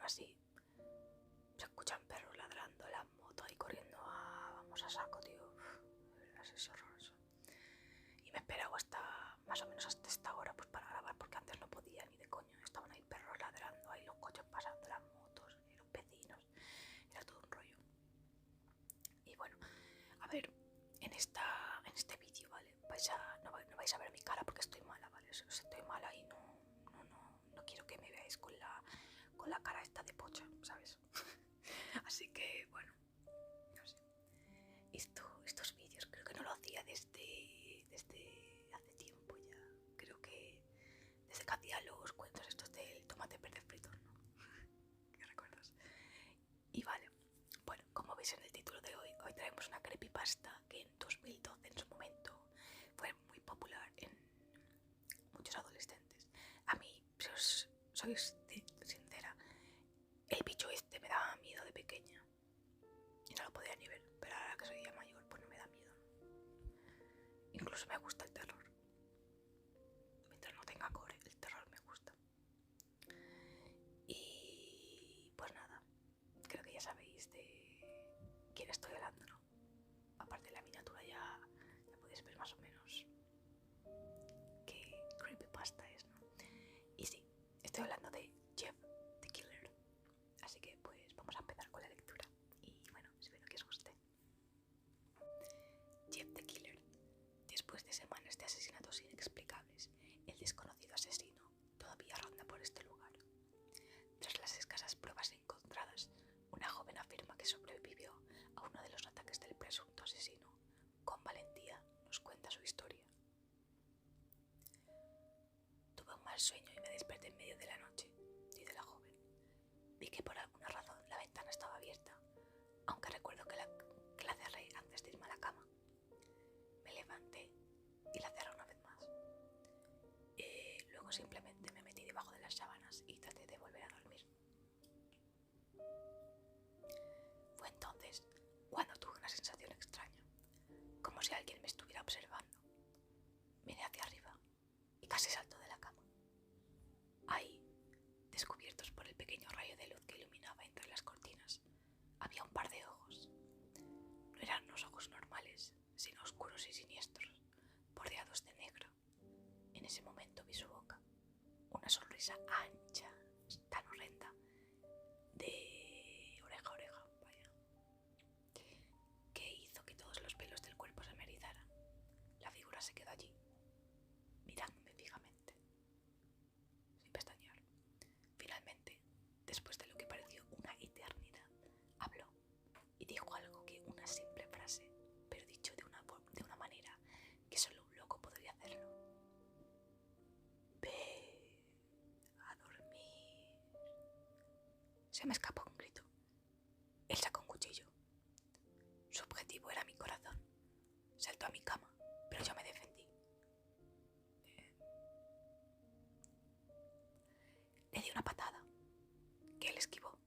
así se escuchan perros ladrando, las motos ahí corriendo vamos a saco, tío. Es horroroso. Y me he esperado hasta más o menos hasta esta hora pues para grabar, porque antes no podía ni de coño. Estaban ahí perros ladrando, ahí los coches pasando, las motos, y los vecinos. Era todo un rollo. Y bueno, a ver, en este vídeo, ¿vale? No vais a ver mi cara porque estoy mala, ¿vale? Estoy mala y no quiero que me veáis con la cara esta de pocha, ¿sabes? Así que, bueno, no sé. Estos vídeos creo que no lo hacía desde hace tiempo ya. Creo que desde que hacía los cuentos estos del tomate verde frito, ¿no? ¿Qué recuerdas? Y vale, bueno, como veis en el título de hoy traemos una creepypasta que en 2012 en su momento fue muy popular en muchos adolescentes. A mí, si os soy sincera, el bicho este me daba miedo de pequeña y no lo podía ni ver, pero ahora que soy ya mayor pues no me da miedo. Incluso me gusta el terror. Mientras no tenga gore, el terror me gusta. Y pues nada, creo que ya sabéis de quién estoy hablando, ¿no? Aparte de la miniatura ya podéis ver más o menos qué creepypasta es, ¿no? Y sí, estoy hablando de Jeff the Killer. Así que pues vamos a empezar con la lectura. Y bueno, espero que os guste. Jeff the Killer. Después de semanas de asesinatos inexplicables, el desconocido asesino todavía ronda por este lugar. Tras las escasas pruebas encontradas, una joven afirma que sobrevivió a uno de los ataques del presunto asesino. Con valentía nos cuenta su historia. Tuve un mal sueño y me desperté en medio de la noche, dice la joven. Vi que por alguna razón la ventana estaba abierta, aunque recuerdo que la cerré antes de irme a la cama. Me levanté y la cerré una vez más. Luego simplemente me metí debajo de las sábanas y traté de volver a dormir. Fue entonces cuando tuve una sensación extraña, como si alguien me estuviera observando. Miré hacia arriba y casi saltó de la cama. Ahí, descubiertos por el pequeño rayo de luz que iluminaba entre las cortinas, había un par de ojos. No eran unos ojos normales, sino oscuros y siniestros, bordeados de negro. En ese momento vi su boca, una sonrisa ancha, tan horrenda, de oreja a oreja, vaya, que hizo que todos los pelos del cuerpo se me erizaran. La figura se quedó allí, mirándome fijamente, sin pestañear. Finalmente, después de lo que pareció una eternidad, habló y dijo algo que una simple frase, pero dicho de una manera que solo un loco podría hacerlo. Ve a dormir. Se me escapó un grito. Él sacó un cuchillo. Su objetivo era mi corazón. Saltó a mi cama, pero yo me defendí. Le di una patada, que él esquivó.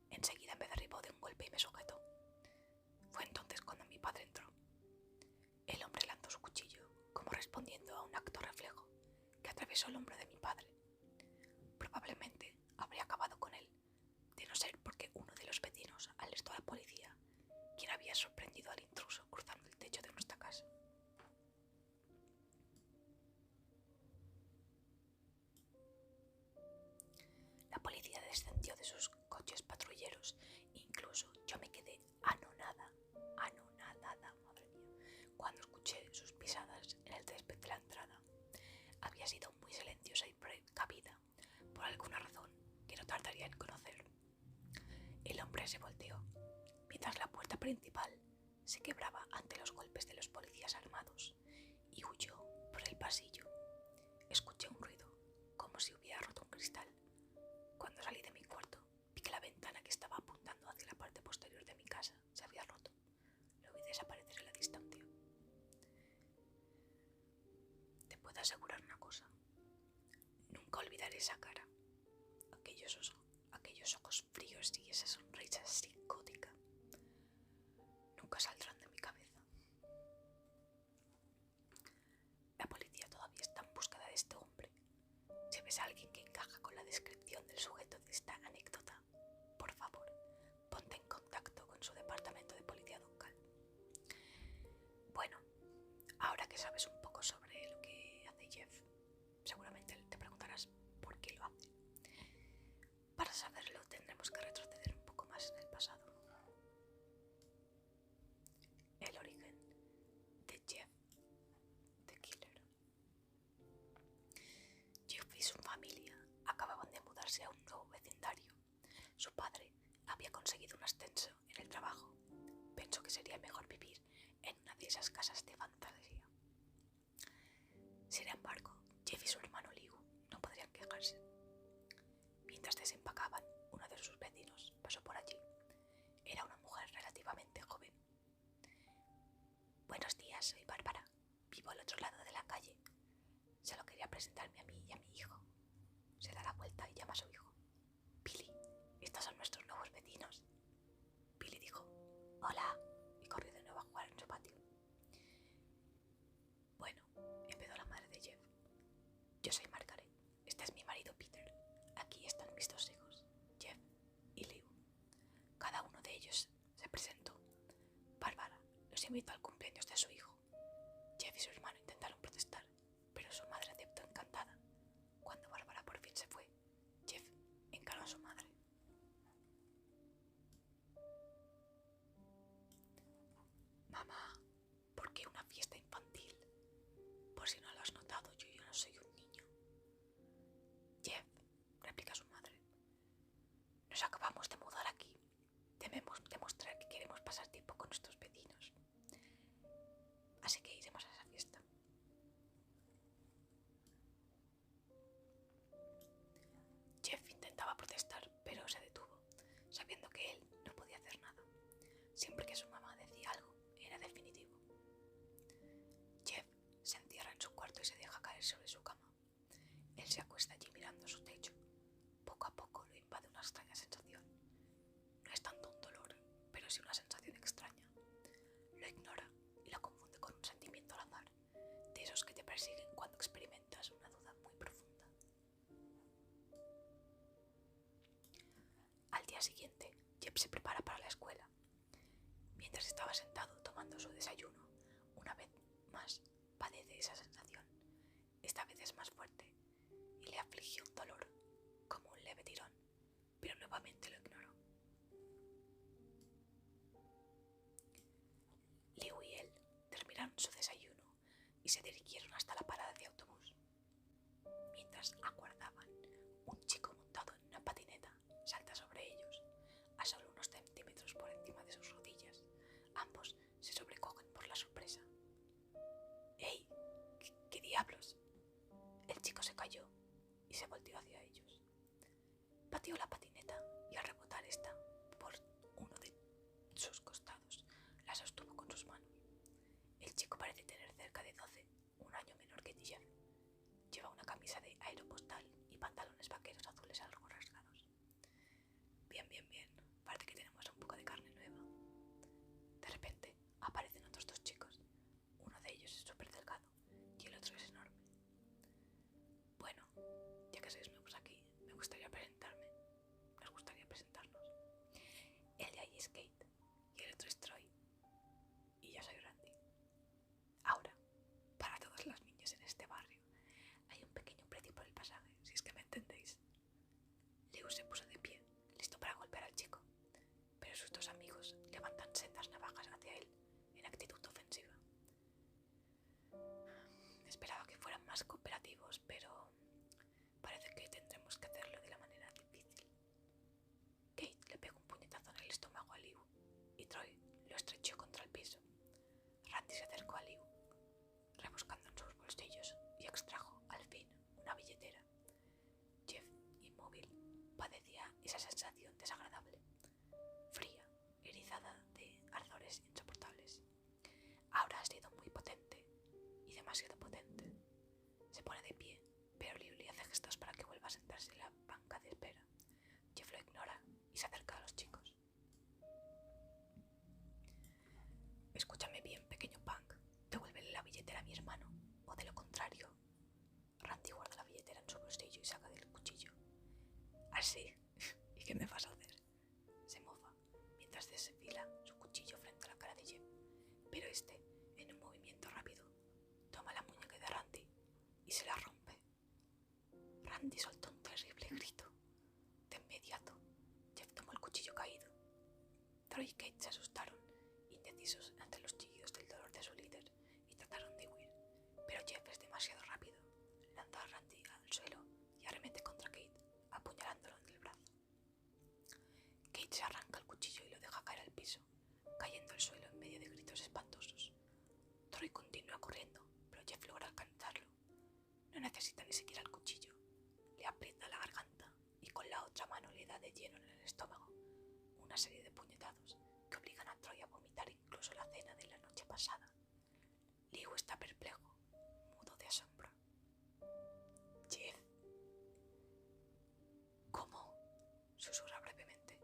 Enseguida me derribó de un golpe y me sujetó. Fue entonces cuando mi padre entró. El hombre lanzó su cuchillo, como respondiendo a un acto reflejo, que atravesó el hombro de mi padre. Probablemente habría acabado con él, de no ser porque uno de los vecinos alertó a la policía, quien había sorprendido al intruso cruzando el techo de nuestra casa. La policía descendió de sus coches patrulleros. Incluso yo me quedé anonadada, madre mía, cuando escuché sus pisadas en el césped de la entrada. Había sido muy silenciosa y precavida, por alguna razón que no tardaría en conocer. El hombre se volteó, mientras la puerta principal se quebraba ante los golpes de los policías armados, y huyó por el pasillo. Escuché un ruido, como si hubiera roto un cristal. Cuando salí de mi cuarto, vi que la ventana que estaba apuntando hacia la parte posterior de mi casa se había roto. Lo vi desaparecer en la distancia. Te puedo asegurar una cosa. Nunca olvidaré esa cara, aquellos ojos fríos y esa sonrisa psicótica. Nunca saldrán de mi cabeza. La policía todavía está en búsqueda de este hombre. Si ves a alguien que encaja con la descripción del sujeto de esta anécdota, tenemos que retroceder un poco más en el pasado. El origen de Jeff the Killer. Jeff y su familia acababan de mudarse a un nuevo vecindario. Su padre había conseguido un ascenso en el trabajo. Pensó que sería mejor vivir en una de esas casas de fantasía. Sin embargo, Jeff y su hermano Liu no podrían quejarse. Mientras desempacaban, uno de sus vecinos pasó por allí. Era una mujer relativamente joven. Buenos días, soy Bárbara. Vivo al otro lado de la calle. Solo quería presentarme a mí y a mi hijo. Se da la vuelta y llama a su hijo. Billy, estos son nuestros nuevos vecinos. Billy dijo, hola, y corrió de nuevo a jugar en su patio. Bueno, empezó la madre de Jeff. Yo soy Margaret. Este es mi marido Peter. Aquí están mis dos hijos, Jeff y Liu. Cada uno de ellos se presentó. Bárbara los invitó al cumpleaños de su hijo. Jeff y su hermano intentaron protestar, pero su madre aceptó encantada. Cuando Bárbara por fin se fue, Jeff encaró a su madre. Mamá, ¿por qué una fiesta infantil? Por si no lo has notado, yo no soy un niño. Jeff, replica su madre, nos acabamos de mudar aquí. Debemos demostrar que queremos pasar tiempo con nuestros vecinos. Así que iremos a esa fiesta. Jeff intentaba protestar, pero se detuvo, sabiendo que él no podía hacer nada. Siempre que su mamá decía algo, era definitivo. Jeff se encierra en su cuarto y se deja caer sobre su cama. Él se acuesta allí mirando su techo. Poco a poco lo invade una extraña sensación. No es tanto un dolor, pero sí una sensación extraña. Lo ignora y lo confunde con un sentimiento al azar, de esos que te persiguen cuando experimentas una duda muy profunda. Al día siguiente, Jeff se prepara para la escuela. Mientras estaba sentado tomando su desayuno, una vez más padece esa sensación. Esta vez es más fuerte y le aflige un dolor, como un leve tirón, pero nuevamente lo ignoró. Liu y él terminaron su desayuno y se dirigieron hasta la parada de autobús. Mientras aguardaban, un chico montado en una patineta salta sobre ellos, a solo unos centímetros por encima de sus rodillas. Ambos se sobrecogen por la sorpresa. ¡Ey! ¿Qué diablos? El chico se cayó y se volteó hacia ellos. Pateó la patineta y al rebotar esta por uno de sus costados, la sostuvo con sus manos. El chico parece tener cerca de 12, un año menor que Jeff. Lleva una camisa de Aeropostal y pantalones vaqueros azules algo rasgados. Bien, parece que tenemos un poco de carne nueva. De repente aparecen otros dos chicos. Uno de ellos es súper delgado y el otro es enorme. Bueno, ya que sois nuevos aquí, me gustaría presentarme. Nos gustaría presentarnos. El de ahí es Kate y el otro es Troy. Y yo soy Randy. Ahora, para todos los niños en este barrio, hay un pequeño precio por el pasaje, si es que me entendéis. Liu se puso de pie, listo para golpear al chico, pero sus dos amigos levantan sendas navajas hacia él en actitud ofensiva. Esperaba que fueran más cooperativos, pero parece que tendremos que hacerlo de la manera difícil. Kate le pegó un puñetazo en el estómago a Liu y Troy lo estrechó contra el piso. Randy se acercó a Liu, rebuscando en sus bolsillos, y extrajo, al fin, una billetera. Jeff, inmóvil, padecía esa sensación desagradable, fría, erizada de ardores insoportables. Ahora ha sido muy potente, y demasiado potente. Se pone de pie, pero Liu le hace gestos para que vuelva a sentarse en la banca de espera. Jeff lo ignora y se acerca a los chicos. Escúchame bien, pequeño punk. Devuélvele la billetera a mi hermano, o de lo contrario. Randy guarda la billetera en su bolsillo y saca del cuchillo. ¿Así? ¿Y qué me vas a hacer? Se mofa, mientras desfila su cuchillo frente a la cara de Jeff. Pero este, en un movimiento rápido, toma la muñeca de Randy y se la rompe. Randy soltó un terrible grito. De inmediato, Jeff y Kate se asustaron, indecisos ante los chillidos del dolor de su líder, y trataron de huir. Pero Jeff es demasiado rápido. Lanza a Randy al suelo y arremete contra Kate, apuñalándolo en el brazo. Kate se arranca el cuchillo y lo deja caer al piso, cayendo al suelo en medio de gritos espantosos. Troy continúa corriendo, pero Jeff logra alcanzarlo. No necesita ni siquiera el cuchillo. Le aprieta la garganta y con la otra mano le da de lleno en el estómago una serie de puñetazos que obligan a Troy a vomitar incluso la cena de la noche pasada. Liu está perplejo, mudo de asombro. Jeff. ¿Cómo? Susurra brevemente.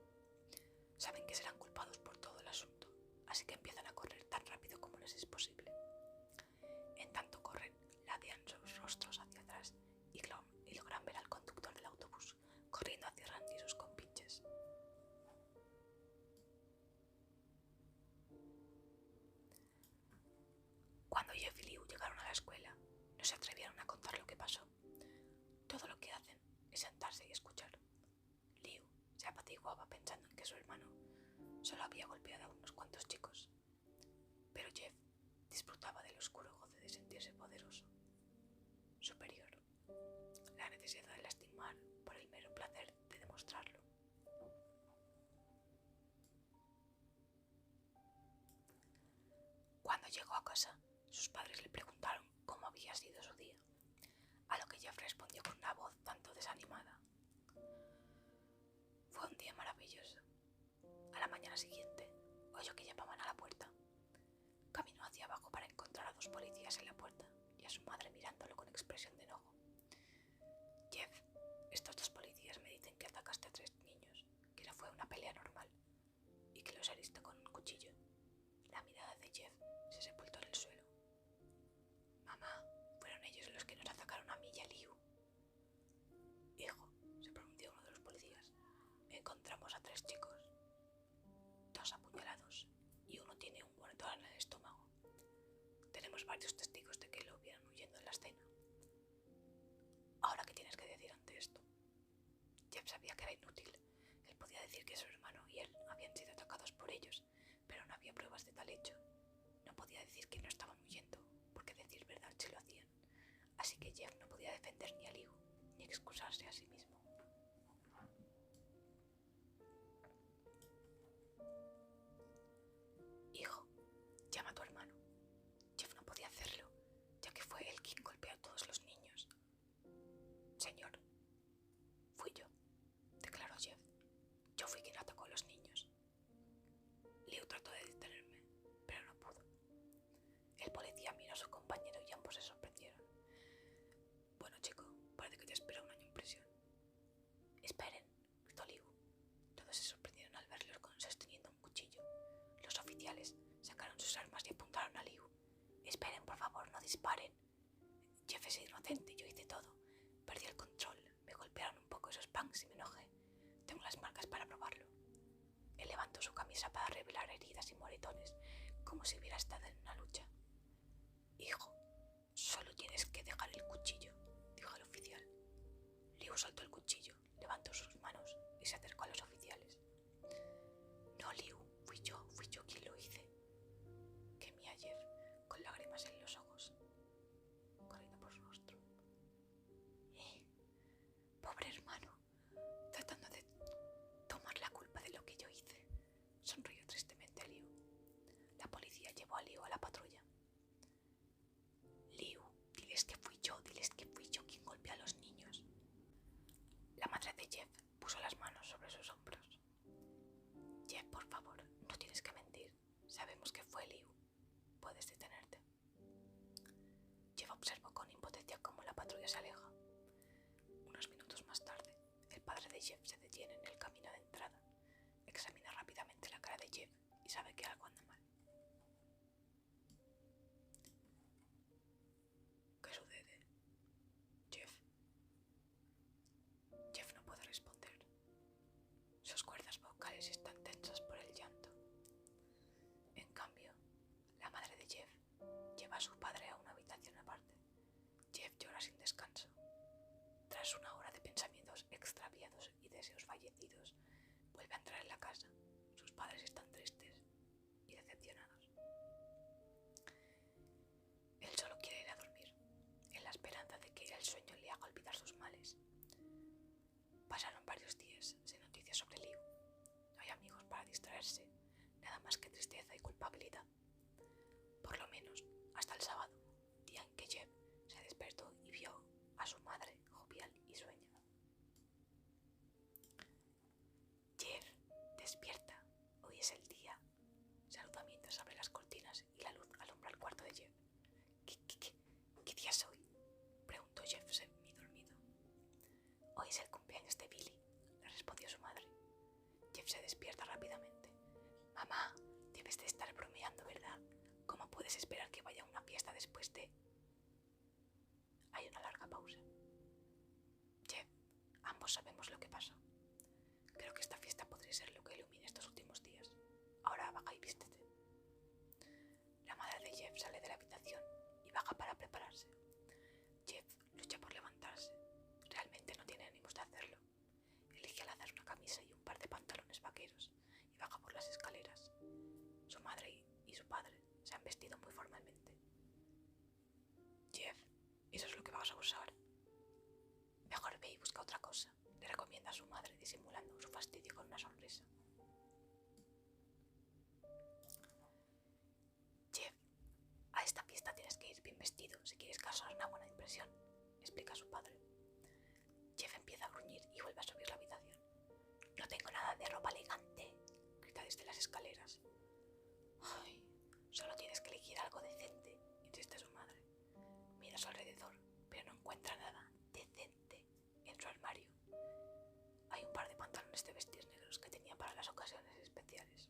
Saben que serán culpados por todo el asunto, así que empiezan a correr tan rápido como les es posible. En tanto corren, ladean sus rostros hacia atrás y logran ver al conductor del autobús corriendo hacia Randy y sus compinches. Cuando Jeff y Liu llegaron a la escuela, no se atrevieron a contar lo que pasó. Todo lo que hacen es sentarse y escuchar. Liu se apaciguaba pensando en que su hermano solo había golpeado a unos cuantos chicos. Pero Jeff disfrutaba del oscuro goce de sentirse poderoso, superior, la necesidad de lastimar por el mero placer de demostrarlo. Cuando llegó a casa, sus padres le preguntaron cómo había sido su día, a lo que Jeff respondió con una voz tanto desanimada. Fue un día maravilloso. A la mañana siguiente, oyó que llamaban a la puerta. Caminó hacia abajo para encontrar a 2 policías en la puerta y a su madre mirándolo con expresión de enojo. Jeff, estos 2 policías me dicen que atacaste a 3 niños, que no fue una pelea normal y que los heriste con un cuchillo. La mirada de Jeff se sepultó en el suelo. Mamá, fueron ellos los que nos atacaron a mí y a Liu. Hijo, se pronunció uno de los policías, encontramos a 3 chicos, 2 apuñalados y uno tiene un moretón en el estómago. Tenemos varios testigos de que lo vieron huyendo en la escena. Ahora, ¿qué tienes que decir ante esto? Jeff sabía que era inútil. Él podía decir que su hermano y él habían sido atacados por ellos, pero no había pruebas de tal hecho. No podía decir que no estaban huyendo, porque decir verdad se lo hacían. Así que Jeff no podía defender ni a Liu, ni excusarse a sí mismo. Hijo, llama a tu hermano. Jeff no podía hacerlo, ya que fue él quien golpeó a todos los niños. Señor, fui yo, declaró Jeff. Yo fui quien atacó a los niños. Liu trató de detenerme, pero no pudo. El policía miró a su compañero y ambos se sorprendieron. Bueno, chico, parece que te espera un año en prisión. Esperen, gritó Liu. Todos se sorprendieron al verlos sosteniendo un cuchillo. Los oficiales sacaron sus armas y apuntaron a Liu. Esperen, por favor, no disparen. Jeff es inocente, yo hice todo. Perdí el control, me golpearon un poco esos punks y me enojé. Tengo las marcas para probarlo. Él levantó su camisa para revelar heridas y moretones, como si hubiera estado en una lucha. Hijo, solo tienes que dejar el cuchillo, dijo el oficial. Liu soltó el cuchillo, levantó sus manos y se acercó a los oficiales. No, Liu, fui yo quien lo hice. Gemía Jeff, con lágrimas en los ojos, corriendo por su rostro. Pobre hermano, tratando de tomar la culpa de lo que yo hice, sonrió tristemente Liu. La policía llevó a Liu a la patrulla. Liu, diles que fui yo quien golpeó a los niños. La madre de Jeff puso las manos sobre sus hombros. Jeff, por favor, no tienes que mentir. Sabemos que fue Liu. Puedes detenerte. Jeff observó con impotencia cómo la patrulla se aleja. Unos minutos más tarde, el padre de Jeff se detiene en el camino de entrada, examina rápidamente la cara de Jeff y sabe que algo anda mal. ¿Qué sucede? Jeff. Jeff no puede responder. Sus cuerdas vocales están tensas por el llanto. En cambio, la madre de Jeff lleva a su padre a una habitación aparte. Jeff llora sin descanso. Tras una hora de pensamientos extraviados y deseos fallecidos, vuelve a entrar en la casa. Sus padres están tristes distraerse, nada más que tristeza y culpabilidad. Por lo menos hasta el sábado, día en que Jeff se despertó y vio a su madre jovial y sueña. Jeff, despierta, hoy es el día. Saluda mientras abre las cortinas y la luz alumbra el cuarto de Jeff. ¿Qué día es hoy?, preguntó Jeff semidormido. Hoy es el cumpleaños de Billy, le respondió su madre. Jeff se despierta rápidamente. Mamá, debes de estar bromeando, ¿verdad? ¿Cómo puedes esperar que vaya a una fiesta después de...? Hay una larga pausa. Jeff, ambos sabemos lo que pasó. Creo que esta fiesta podría ser lo que ilumine estos últimos días. Ahora baja y vístete. La madre de Jeff sale de la habitación y baja para prepararse. Jeff lucha por levantarse. Realmente no tiene ánimos de hacerlo. Elige al azar una camisa y un par de pantalones vaqueros y baja por las escaleras. Su madre y su padre se han vestido muy formalmente. Jeff, ¿eso es lo que vas a usar? Mejor ve y busca otra cosa, le recomienda a su madre disimulando su fastidio con una sonrisa. Jeff, a esta fiesta tienes que ir bien vestido si quieres causar una buena impresión, explica su padre. Jeff empieza a gruñir y vuelve a subir la habitación. No tengo nada de ropa elegante, grita desde las escaleras. Ay, solo tienes que elegir algo decente, insiste su madre. Mira a su alrededor, pero no encuentra nada decente en su armario. Hay un par de pantalones de vestir negros que tenía para las ocasiones especiales,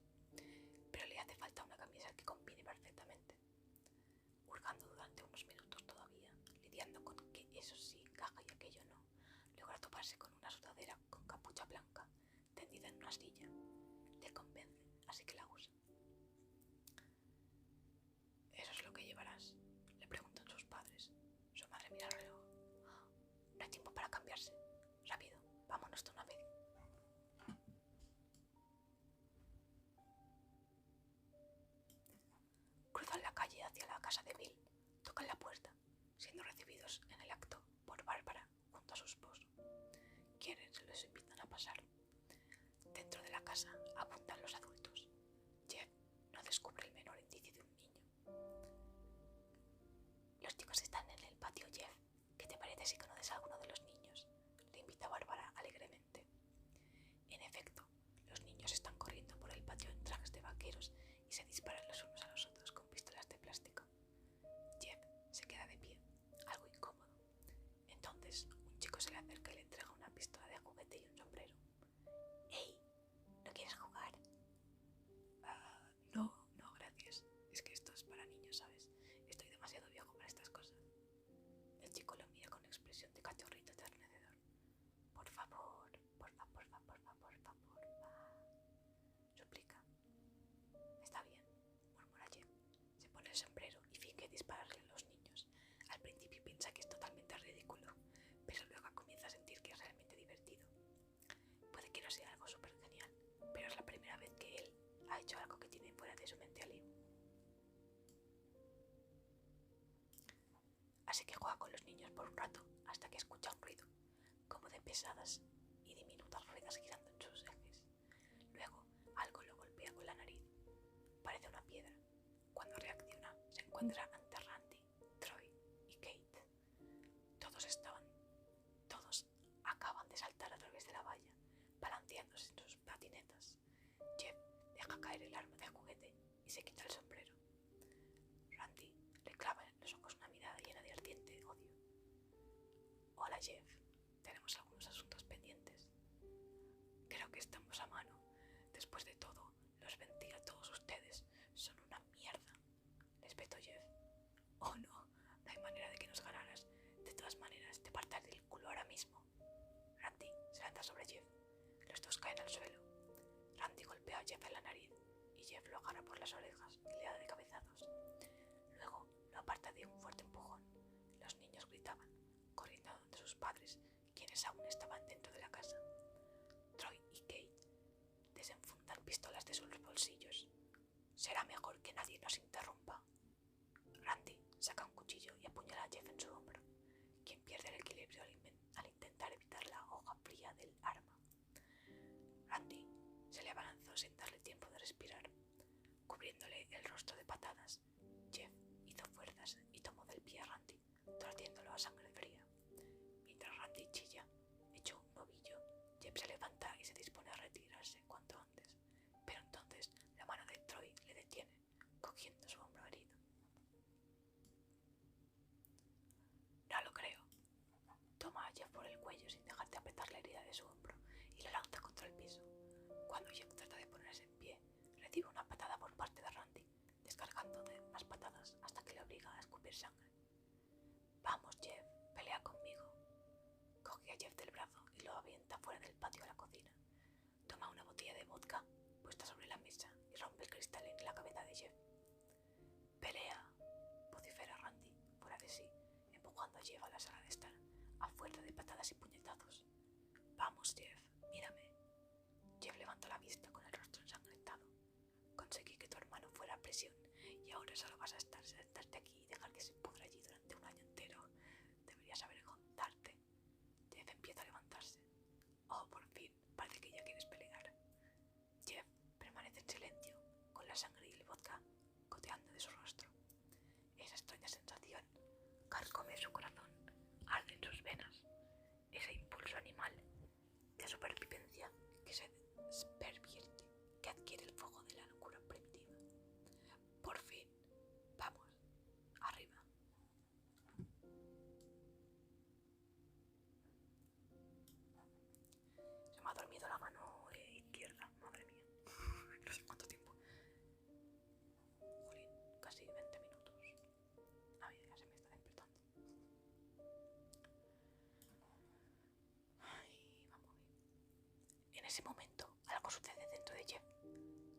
pero le hace falta una camisa que combine perfectamente. Hurgando durante unos minutos todavía, lidiando con que eso sí encaja y aquello no, logra toparse con una sudadera con capucha blanca, tendida en una silla. Le convence, así que la usa. ¿Eso es lo que llevarás?, le preguntan sus padres. Su madre mira el reloj. No hay tiempo para cambiarse. Rápido, vámonos de una vez. Cruzan la calle hacia la casa de Bill. Tocan la puerta, siendo recibidos en el acto por Bárbara junto a su esposo, quienes les invitan a pasar. Dentro de la casa apuntan los adultos. Jeff no descubre el menor indicio de un niño. Los chicos están en el patio, Jeff. ¿Qué te parece si conoces a alguno de los niños?, le invita Bárbara alegremente. En efecto, los niños están corriendo por el patio en trajes de vaqueros y se disparan los unos a los otros con pistolas de plástico. Jeff se queda de pie, algo incómodo. Entonces, un chico se le acerca y le entrega una pistola de juguete y un sombrero. ¡Ey! ¿No quieres jugar? No, gracias. Es que esto es para niños, ¿sabes? Estoy demasiado viejo para estas cosas. El chico lo mira con expresión de cachorrito enternecedor. Por favor, suplica. Está bien, murmura Jeff. Se pone el sombrero y finge dispararle a los niños. Al principio piensa que es totalmente ridículo, pero luego comienza a sentir que es realmente divertido. Puede que no sea algo súper genial, pero es la primera vez que él ha hecho algo que tiene fuera de su mente a Liu. Así que juega con los niños por un rato hasta que escucha un ruido, como de pesadas y diminutas ruedas girando en sus ejes. Luego algo lo golpea con la nariz. Parece una piedra. Cuando reacciona, se encuentra ante Randy, Troy y Kate. Todos acaban de saltar a través de la valla, balanceándose en sus patinetas. Jeff deja caer el arma de juguete y se quita el sombrero. Randy le clava en los ojos una mirada llena de ardiente odio. Hola, Jeff. Tenemos algunos asuntos pendientes. Creo que estamos a mano. Después de todo, los bendiga a todos ustedes. Son una mierda, le espetó Jeff. Oh no hay manera de que nos ganaras. De todas maneras, te partiré el culo ahora mismo. Randy se lanza sobre Jeff. Los dos caen al suelo. Randy golpea a Jeff en la nariz y Jeff lo agarra por las orejas y le da de cabezazos. Luego lo aparta de un fuerte empujón. Los niños gritaban, corriendo a donde sus padres, quienes aún estaban dentro de la casa. Troy y Kate desenfundan pistolas de sus bolsillos. Será mejor que nadie nos interrumpa. Randy saca un cuchillo y apuñala a Jeff en su hombro, quien pierde el equilibrio al intentar evitar la hoja fría del arma. Randy se le abalanzó sin darle tiempo cubriéndole el rostro de patadas. Jeff hizo fuerzas y tomó del pie a Randy, torciéndolo a sangre fría. Mientras Randy chilla, hecho un ovillo, Jeff se levanta y se dispone a retirarse cuanto antes, pero entonces la mano de Troy le detiene, cogiendo su hombro herido. No lo creo. Toma a Jeff por el cuello sin dejar de apretar la herida de su hombro y lo lanza contra el piso. Cuando Jeff trata de ponerse en pie, recibe una patada por parte de Randy, descargando de más patadas hasta que le obliga a escupir sangre. Vamos, Jeff, pelea conmigo. Coge a Jeff del brazo y lo avienta fuera del patio a la cocina. Toma una botella de vodka puesta sobre la mesa y rompe el cristal en la cabeza de Jeff. Pelea, vocifera Randy, fuera de sí, empujando a Jeff a la sala de estar, a fuerza de patadas y puñetazos. Vamos, Jeff, mírame. Jeff levantó la vista con el rostro ensangrentado. Conseguí que tu hermano fuera a prisión y ahora solo vas a sentarte aquí y dejar que se pudra allí durante un año entero. Deberías avergonzarte. Jeff empieza a levantarse. Oh, por fin, parece que ya quieres pelear. Jeff permanece en silencio, con la sangre y el vodka goteando de su rostro. Esa extraña sensación carcome su corazón, arde en sus venas. Ese impulso animal de supervivencia que se pervierte, que adquiere el fuego de la locura primitiva. Por fin, vamos, arriba. Se me ha dormido la mano izquierda, madre mía. No sé cuánto tiempo. Jolín, casi 20 minutos. A ver, ya se me está despertando. Ay, vamos bien. En ese momento, algo sucede dentro de Jeff.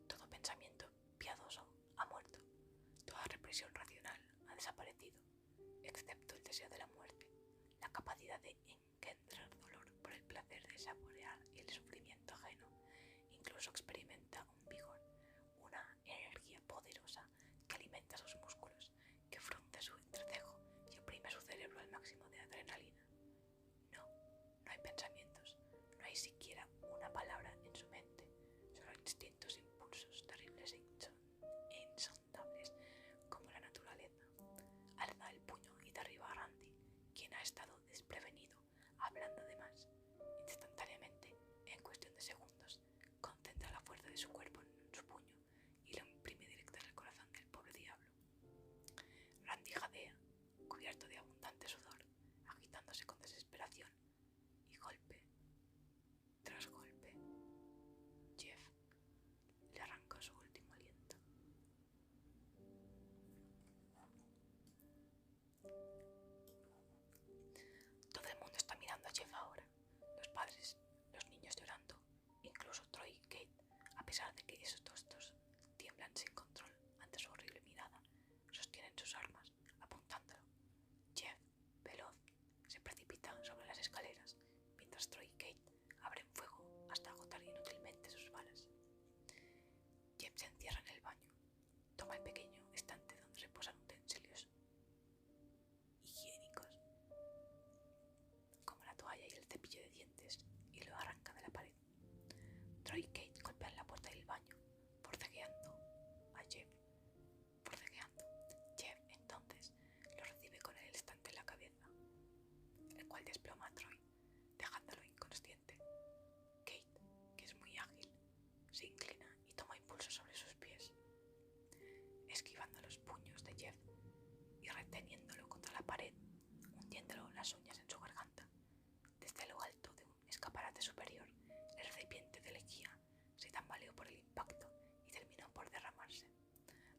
Todo pensamiento piadoso ha muerto. Toda represión racional ha desaparecido, excepto el deseo de la muerte, la capacidad de engendrar dolor por el placer de saborear el sufrimiento ajeno. Incluso experimenta un vigor, una energía poderosa que alimenta sus músculos, que frunce su entrecejo y oprime su cerebro al máximo de adrenalina. No hay pensamientos, no hay siquiera una palabra en su mente, solo instintos, impulsos terribles e insondables como la naturaleza. Alza el puño y derriba a Randy, quien ha estado desprevenido, hablando de más. Instantáneamente, en cuestión de segundos, concentra la fuerza de su cuerpo en su puño y lo imprime directo en el corazón del pobre diablo. Randy jadea, cubierto de abundante sudor, agitándose con desesperación, y golpe tras golpe, Jeff le arranca su último aliento. Todo el mundo está mirando a Jeff ahora. Los padres, los niños llorando, incluso Troy y Kate, a pesar de que esos dos tiemblan sin control ante su horrible mirada, sostienen sus armas, apuntándolo. Jeff, veloz, se precipita sobre las escaleras, mientras Troy y Kate abren fuego hasta agotar inútilmente sus balas. Jeff se encierra en el baño, toma el pequeño estante donde reposan utensilios higiénicos, como la toalla y el cepillo de dientes, y lo arranca de la pared. Troy y Kate golpean la puerta del baño, forcejeando a Jeff. Jeff entonces lo recibe con el estante en la cabeza, el cual desploma a Troy, dejándolo inconsciente. Kate, que es muy ágil, se inclina y toma impulso sobre sus pies, esquivando los puños de Jeff y reteniéndolo contra la pared, hundiéndolo las uñas en su garganta. Desde lo alto de un escaparate superior, el recipiente de lejía se tambaleó por el impacto y terminó por derramarse.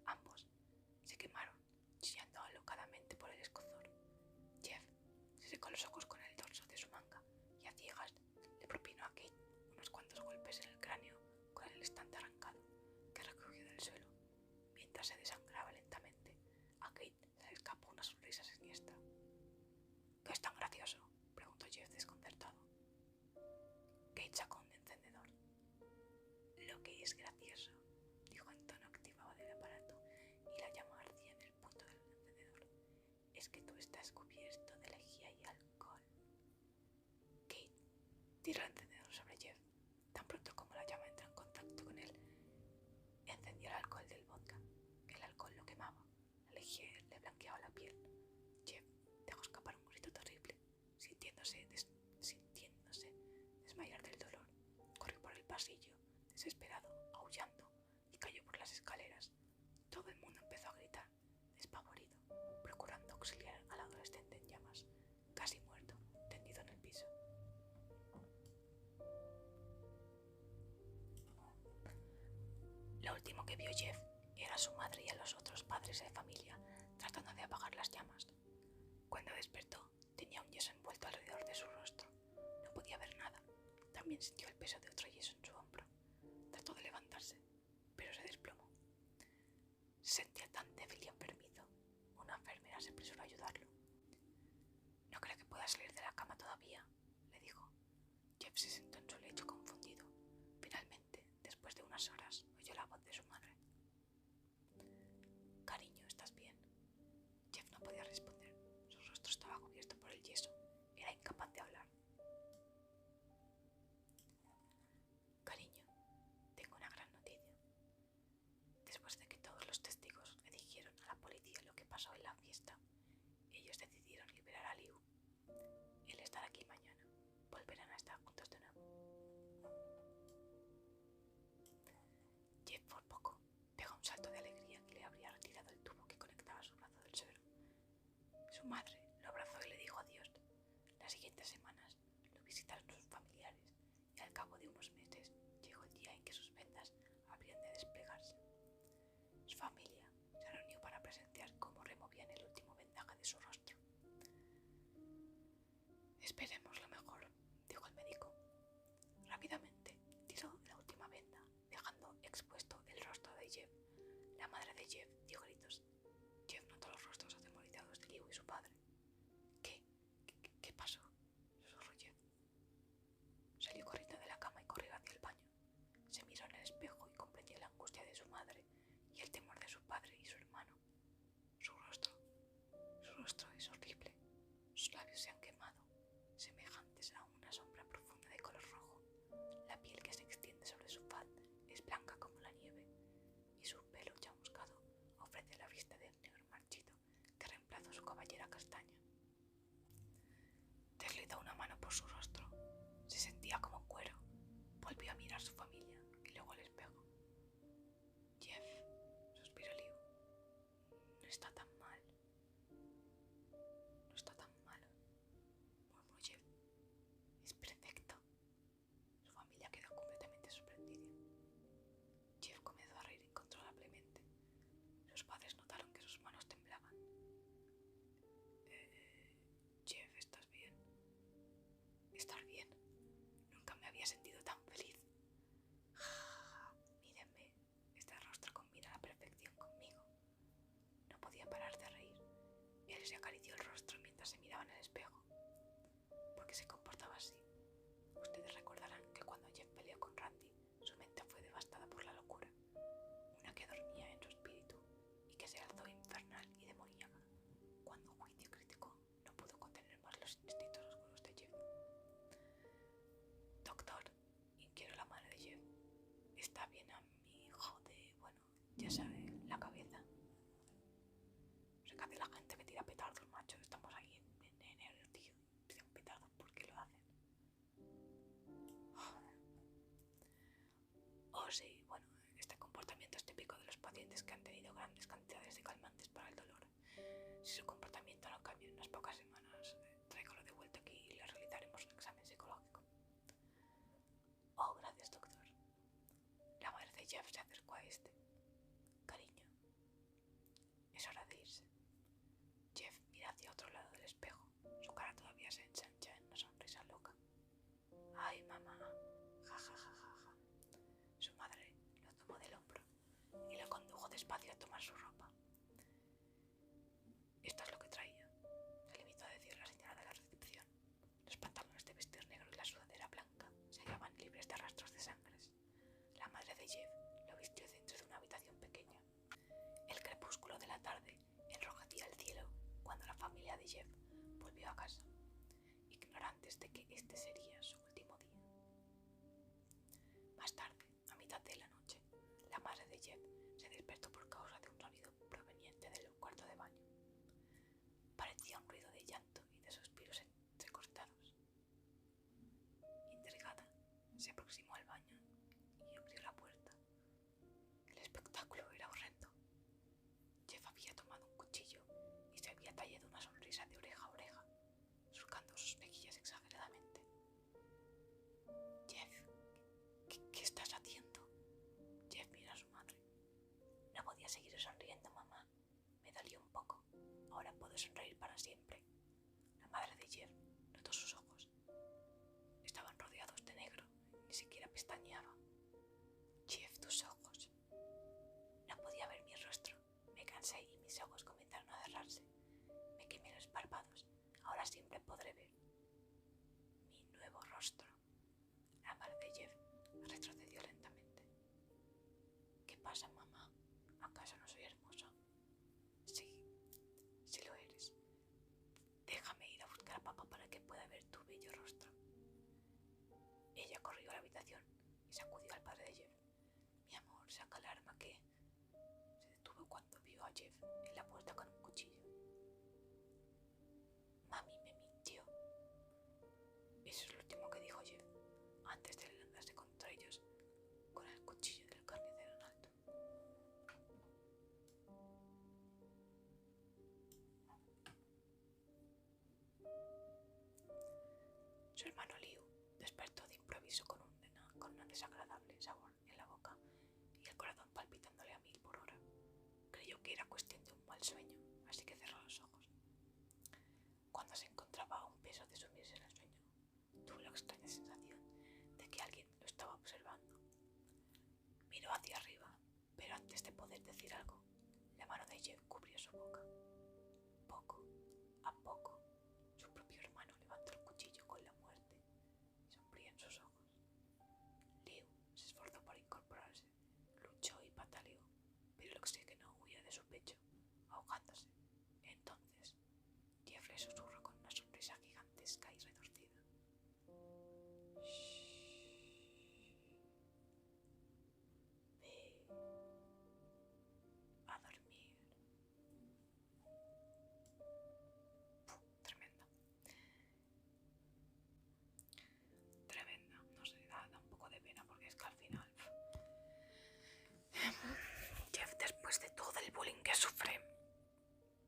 Ambos se quemaron, chillando alocadamente por el escozor. Jeff se secó los ojos con el dorso de su manga y a ciegas le propinó a Kate unos cuantos golpes en el cráneo con el estante arrancado, que recogió del suelo. Mientras se desangraba lentamente, a Kate se le escapó una sonrisa siniestra. ¿Qué es tan gracioso?, preguntó Jeff desconcertado. Kate sacó un encendedor. Lo que es gracioso, dijo en tono activado del aparato, y la llama ardía en el punto del encendedor, es que tú estás cubierto de lejía y alcohol. Kate tiró el encendedor sobre Jeff. Tan pronto como la llama entra en contacto con él, encendió el alcohol del vodka le blanqueaba la piel. Jeff dejó escapar un grito terrible, sintiéndose desmayar del dolor. Corrió por el pasillo, desesperado, aullando, y cayó por las escaleras. Todo el mundo empezó a gritar, despavorido, procurando auxiliar al adolescente en llamas, casi muerto, tendido en el piso. Lo último que vio Jeff era a su madre y a los otros padres de familia tratando de apagar las llamas. Cuando despertó, tenía un yeso envuelto alrededor de su rostro. No podía ver nada. También sintió el peso de otro yeso en su hombro. Trató de levantarse, pero se desplomó. Se sentía tan débil y enfermizo. Una enfermera se apresuró a ayudarlo. «No creo que pueda salir de la cama todavía», le dijo. Jeff se sentó en su lecho confundido. Finalmente, después de unas horas, oyó la voz de su madre. «Cariño, ¿estás bien?» Jeff no podía responder. Su rostro estaba cubierto por el yeso. Era incapaz de hablar. «Cariño, tengo una gran noticia. Después de que todos los testigos le dijeron a la policía lo que pasó en la fiesta, ellos decidieron liberar a Liu. Él estará aquí mañana. Volverán a estar juntos de nuevo». Jeff por poco pegó un salto de alegría que le habría retirado el tubo que conectaba su brazo del suelo. Su madre lo abrazó y le dijo adiós. Las siguientes semanas lo visitaron sus familiares y al cabo de unos meses llegó el día en que sus vendas habrían de desplegarse. Su familia se reunió para presenciar cómo removían el último vendaje de su rostro. «Esperemos lo mejor», dijo el médico. Rápidamente tiró la última venda, dejando expuesto el rostro de Jeff. La madre de Jeff dio gritos. Jeff notó los rostros atemorizados de Liu y su padre. ¿Qué pasó?», susurró Jeff. Salió corriendo de la cama y corrió hacia el baño. Se miró en el espejo y comprendió la angustia de su madre y el temor de su padre y su hermano. Su rostro es horrible. Sus labios se han quemado, semejantes a una sombra profunda de color rojo. La piel que se extiende sobre su faz es blanca como la nieve, y su pelo chamuscado ofrece la vista del negro marchito que reemplazó su cabellera castaña. Deslizó una mano por su rostro. Se sentía como cuero. Volvió a mirar a su familia y luego al espejo. «Jeff», suspiró Liu, «no está tan mal. No está tan malo», murmuró Jeff. «Es perfecto». Su familia quedó completamente sorprendida. Jeff comenzó a reír incontrolablemente. Sus padres notaron que sus manos temblaban. «Jeff, ¿estás bien?» «Estar bien. Nunca me había sentido tan feliz. Mírenme, este rostro combina a la perfección conmigo». No podía parar de reír. Él se acarició el rostro mientras se miraba en el espejo. ¿Por qué se comportaba así? Ustedes recordarán que cuando Jeff peleó con Randy, su mente fue devastada por la locura, una que dormía en su espíritu y que se alzó infernal y demoníaca. Cuando un juicio crítico no pudo contener más los instintos oscuros de Jeff. «Doctor», inquirió la madre de Jeff, «¿está bien a mi hijo de, ya sabe, la cabeza?» «Recate la gente que tira petardos, macho. Estamos aquí en enero, tío. Tiran petardos, ¿por qué lo hacen?» «Oh, sí, este comportamiento es típico de los pacientes que han tenido grandes cantidades de calmantes para el dolor. Si su comportamiento no cambia en unas pocas semanas, tráigalo de vuelta aquí y le realizaremos un examen psicológico». «Oh, gracias, doctor». La madre de Jeff se acercó a este. «Cariño, es hora de irse». Jeff mira hacia otro lado del espejo. Su cara todavía se ensancha en una sonrisa loca. «Ay, mamá, ja, ja, ja, ja, ja». Su madre lo tomó del hombro y lo condujo despacio a tomar su ropa. «Esto es lo que traía», se limitó a decir la señora de la recepción. Los pantalones de vestir negro y la sudadera blanca se hallaban libres de rastros de sangres. La madre de Jeff lo vistió dentro de una habitación pequeña. El crepúsculo de la tarde enrojecía el cielo cuando la familia de Jeff volvió a casa, ignorantes de que este sería su último día. Más tarde, a mitad de la noche, la madre de Jeff se despertó por causa de un sonido proveniente del cuarto de baño. espectáculo era horrendo. Jeff había tomado un cuchillo y se había tallado una sonrisa de oreja a oreja, surcando sus mejillas exageradamente. Jeff, ¿qué estás haciendo? Jeff miró a su madre. No podía seguir sonriendo, mamá. Me dolió un poco. Ahora puedo sonreír para siempre. La madre de Jeff notó sus ojos. Estaban rodeados de negro. Ni siquiera pestañeaba. Jeff, tus ojos. No podía ver mi rostro. Me cansé y mis ojos comenzaron a cerrarse. Me quemé los párpados. Ahora siempre podré ver mi nuevo rostro. La madre de Jeff retrocedió lentamente. ¿Qué pasa, mamá? ¿Acaso no soy hermosa? Sí, sí lo eres. Déjame ir a buscar a papá para que pueda ver tu bello rostro. Ella corrió a la habitación y sacudió al padre de Jeff. Mi amor, saca el arma que... Se detuvo cuando vio a Jeff en la puerta con un cuchillo. Mami me mintió. Eso es lo último que dijo Jeff antes de lanzarse contra ellos con el cuchillo del carnicero en alto. Su hermano Liu despertó de improviso con un desagradable sabor en la boca y el corazón palpitándole a 1000 por hora. Creyó que era cuestión de un mal sueño, así que cerró los ojos. Cuando se encontraba a un peso de sumirse en el sueño, tuvo la extraña sensación de que alguien lo estaba observando. Miró hacia arriba, pero antes de poder decir algo, la mano de Jeff cubrió su boca. Poco a poco, su propio hermano levantó el cuchillo con la muerte y sombría en sus ojos. Liu se esforzó por incorporarse, luchó y pataleó, pero el oxígeno huía de su pecho, ahogándose. Entonces, Jeff le susurró con una sonrisa gigantesca y retorcida. Shh. Ve a dormir. Tremenda. Tremenda. No sé, da un poco de pena porque es que al final... Jeff, después de todo el bullying que sufre,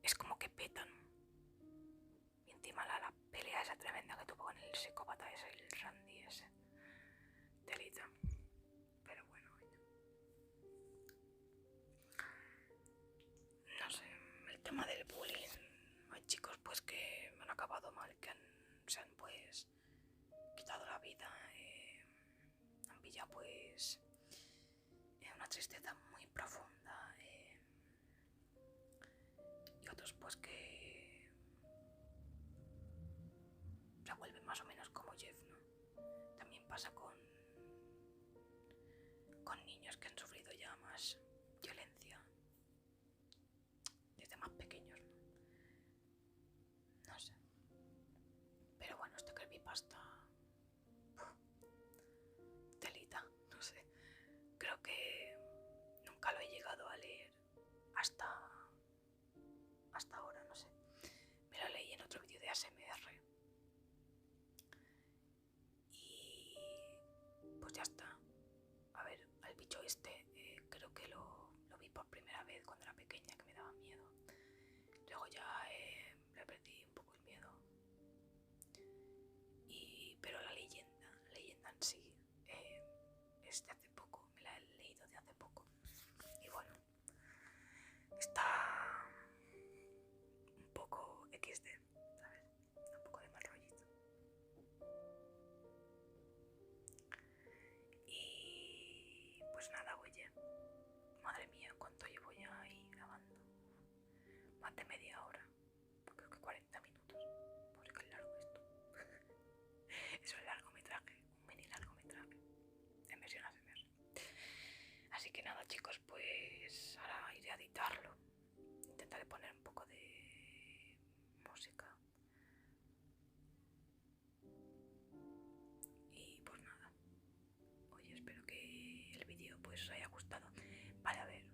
es como que petan. Y encima la pelea esa tremenda que tuvo con el psicópata ese, el Randy ese. Telita. Pero bueno, no sé, el tema del bullying. Hay chicos pues que han acabado mal, que se han pues quitado la vida, han pillado pues una tristeza muy profunda, y otros pues que se vuelven más o menos como Jeff, ¿no? También pasa con niños que han sufrido ya más violencia desde más pequeños, ¿no? No sé. Pero bueno, este creepypasta... telita, no sé. Creo que nunca lo he llegado a leer hasta ahora, no sé. Me lo leí en otro vídeo de ASMR. Y pues ya está. A ver, al bicho este creo que lo vi por primera vez cuando era pequeña, que me daba miedo. Luego ya le perdí un poco el miedo. Pero la leyenda en sí, es de hace poco, me la he leído de hace poco. Y bueno, está un poco XD, ¿sabes? Un poco de mal rollito. Y pues nada, oye, madre mía, ¿cuánto llevo ya ahí grabando? Más de media hora, creo que 40 minutos, porque es largo esto. Es un largometraje, un mini largometraje, en versión ASMR. Así que nada, chicos, pues ahora iré a editarlo. Intentaré poner un poco de música. Y pues nada. Oye, espero que el vídeo pues os haya gustado. Vale, a ver.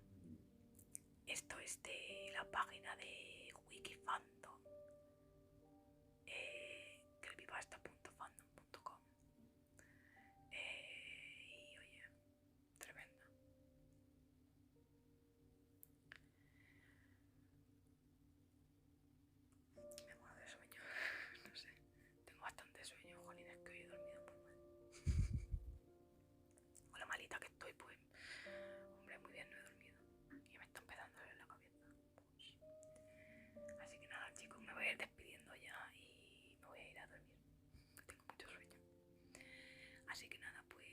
Esto es de la página de Wikifandom. creepypasta.fandom.com. Y oye, tremenda. Así que nada, pues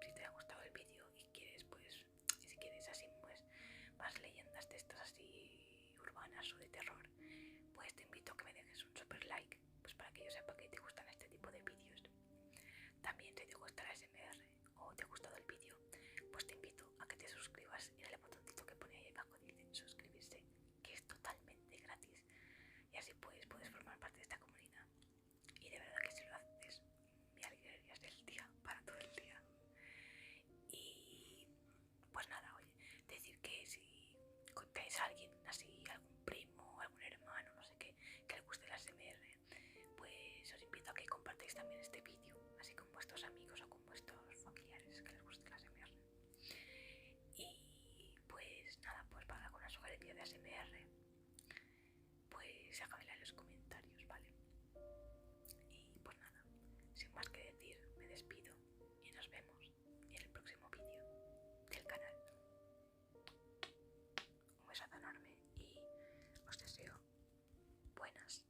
si te ha gustado el vídeo y quieres, pues, si quieres así, pues, más leyendas de estas así urbanas o de terror, pues te invito a que me dejes un super like, pues para que yo sepa que te gustan este tipo de vídeos. También si te gusta la SMR o te ha gustado el vídeo, pues te invito a que te suscribas en el botoncito que pone ahí abajo, dice suscribirse, que es totalmente gratis. Y así pues puedes formar parte de esta comunidad. Y de verdad que si lo haces, me alegrarías del día para todo el día. Y pues nada, oye, decir que si tenéis a alguien así, algún primo, algún hermano, no sé qué, que le guste la SMR, pues os invito a que compartáis también este vídeo, así con vuestros amigos o con vuestros familiares que les guste la SMR. Y pues nada, pues para alguna sugerencia de ASMR, pues déjamela en los comentarios, ¿vale? Y pues nada, sin más que decir, me despido y nos vemos en el próximo vídeo del canal. Un besazo enorme y os deseo buenas